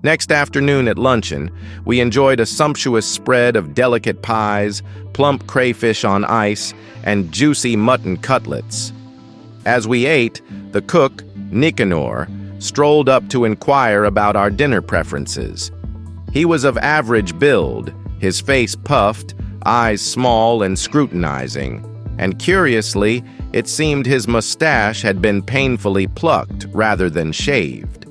Next afternoon at luncheon, we enjoyed a sumptuous spread of delicate pies, plump crayfish on ice, and juicy mutton cutlets. As we ate, the cook, Nicanor, strolled up to inquire about our dinner preferences. He was of average build, his face puffed, eyes small and scrutinizing, and curiously, it seemed his mustache had been painfully plucked rather than shaved.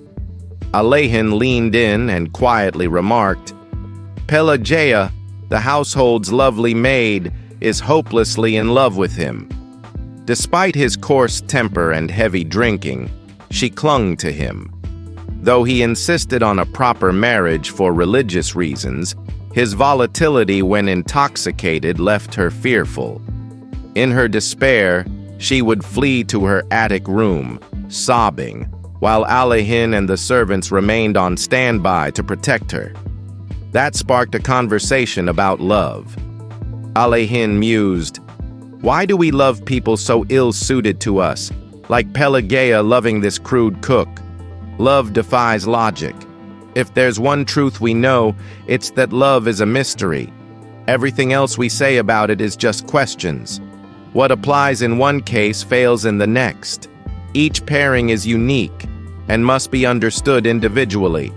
Alehin leaned in and quietly remarked, "Pelageya, the household's lovely maid, is hopelessly in love with him." Despite his coarse temper and heavy drinking, she clung to him. Though he insisted on a proper marriage for religious reasons, his volatility when intoxicated left her fearful. In her despair, she would flee to her attic room, sobbing, while Alehin and the servants remained on standby to protect her. That sparked a conversation about love. Alehin mused, "Why do we love people so ill-suited to us, like Pelageya loving this crude cook? Love defies logic. If there's one truth we know, it's that love is a mystery. Everything else we say about it is just questions. What applies in one case fails in the next. Each pairing is unique and must be understood individually."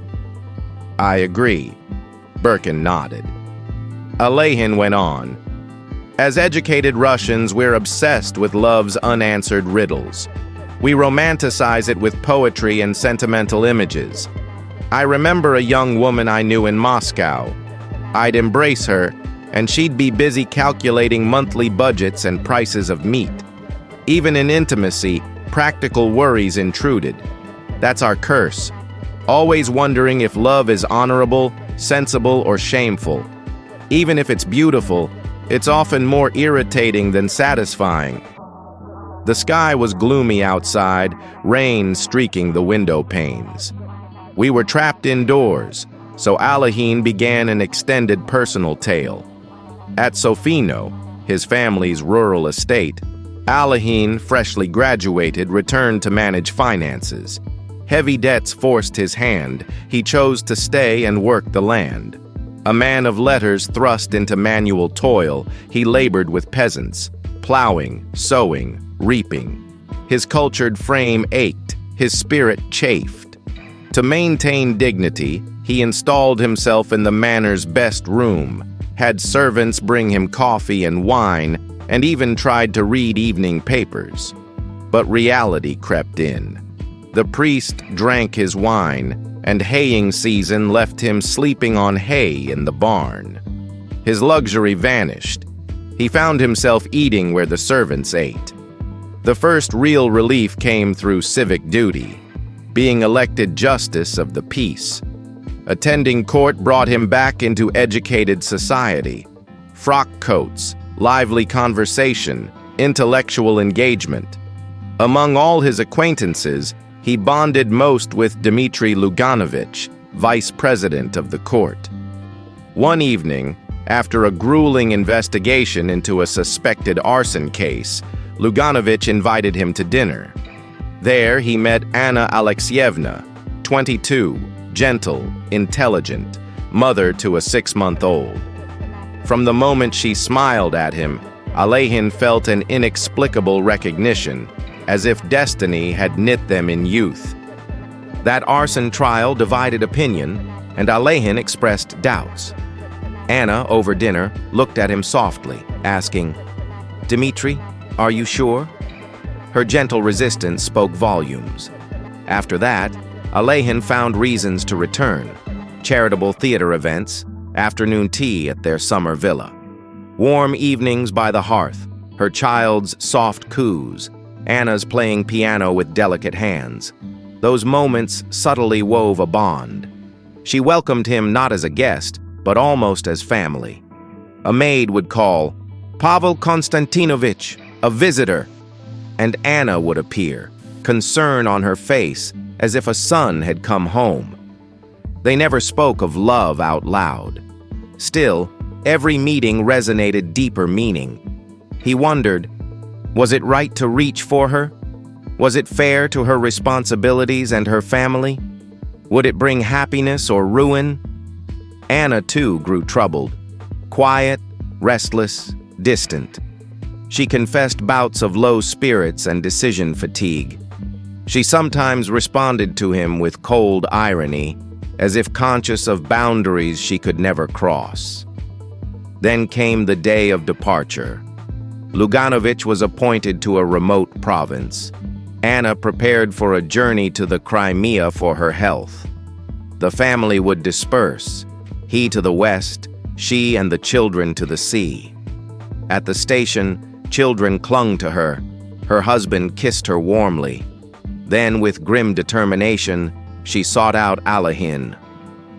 "I agree," Birkin nodded. Alehin went on, "As educated Russians, we're obsessed with love's unanswered riddles. We romanticize it with poetry and sentimental images. I remember a young woman I knew in Moscow. I'd embrace her, and she'd be busy calculating monthly budgets and prices of meat. Even in intimacy, practical worries intruded. That's our curse, always wondering if love is honorable, sensible, or shameful. Even if it's beautiful, it's often more irritating than satisfying." The sky was gloomy outside, rain streaking the window panes. We were trapped indoors, so Alehin began an extended personal tale. At Sofino, his family's rural estate, Alehin, freshly graduated, returned to manage finances. Heavy debts forced his hand. He chose to stay and work the land. A man of letters thrust into manual toil, he labored with peasants, plowing, sowing, reaping. His cultured frame ached, his spirit chafed. To maintain dignity, he installed himself in the manor's best room, had servants bring him coffee and wine, and even tried to read evening papers. But reality crept in. The priest drank his wine, and haying season left him sleeping on hay in the barn. His luxury vanished. He found himself eating where the servants ate. The first real relief came through civic duty, being elected justice of the peace. Attending court brought him back into educated society. Frock coats, lively conversation, intellectual engagement. Among all his acquaintances, he bonded most with Dmitry Luganovich, vice president of the court. One evening, after a grueling investigation into a suspected arson case, Luganovich invited him to dinner. There he met Anna Alexeyevna, 22, gentle, intelligent, mother to a 6-month-old. From the moment she smiled at him, Alehin felt an inexplicable recognition, as if destiny had knit them in youth. That arson trial divided opinion, and Alehin expressed doubts. Anna, over dinner, looked at him softly, asking, "Dmitri, are you sure?" Her gentle resistance spoke volumes. After that, Alehin found reasons to return: charitable theater events, afternoon tea at their summer villa, warm evenings by the hearth, her child's soft coos, Anna's playing piano with delicate hands. Those moments subtly wove a bond. She welcomed him not as a guest, but almost as family. A maid would call, "Pavel Konstantinovich, a visitor," and Anna would appear, concern on her face, as if a son had come home. They never spoke of love out loud. Still, every meeting resonated deeper meaning. He wondered, was it right to reach for her? Was it fair to her responsibilities and her family? Would it bring happiness or ruin? Anna, too, grew troubled. Quiet, restless, distant. She confessed bouts of low spirits and decision fatigue. She sometimes responded to him with cold irony, as if conscious of boundaries she could never cross. Then came the day of departure. Luganovich was appointed to a remote province. Anna prepared for a journey to the Crimea for her health. The family would disperse, he to the west, she and the children to the sea. At the station, children clung to her. Her husband kissed her warmly. Then, with grim determination, she sought out Alahin.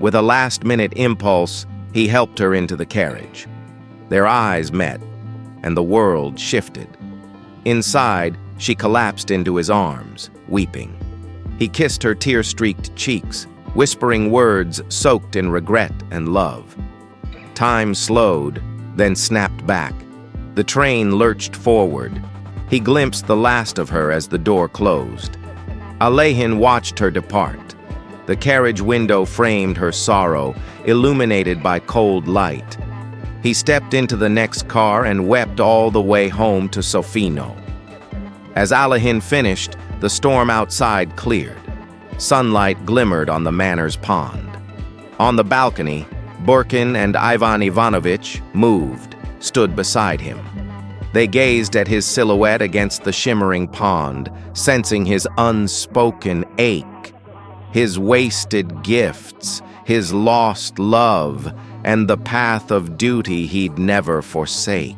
With a last-minute impulse, he helped her into the carriage. Their eyes met, and the world shifted. Inside, she collapsed into his arms, weeping. He kissed her tear-streaked cheeks, whispering words soaked in regret and love. Time slowed, then snapped back. The train lurched forward. He glimpsed the last of her as the door closed. Alehin watched her depart. The carriage window framed her sorrow, illuminated by cold light. He stepped into the next car and wept all the way home to Sofino. As Alehin finished, the storm outside cleared. Sunlight glimmered on the manor's pond. On the balcony, Burkin and Ivan Ivanovich, moved, stood beside him. They gazed at his silhouette against the shimmering pond, sensing his unspoken ache, his wasted gifts, his lost love, and the path of duty he'd never forsake.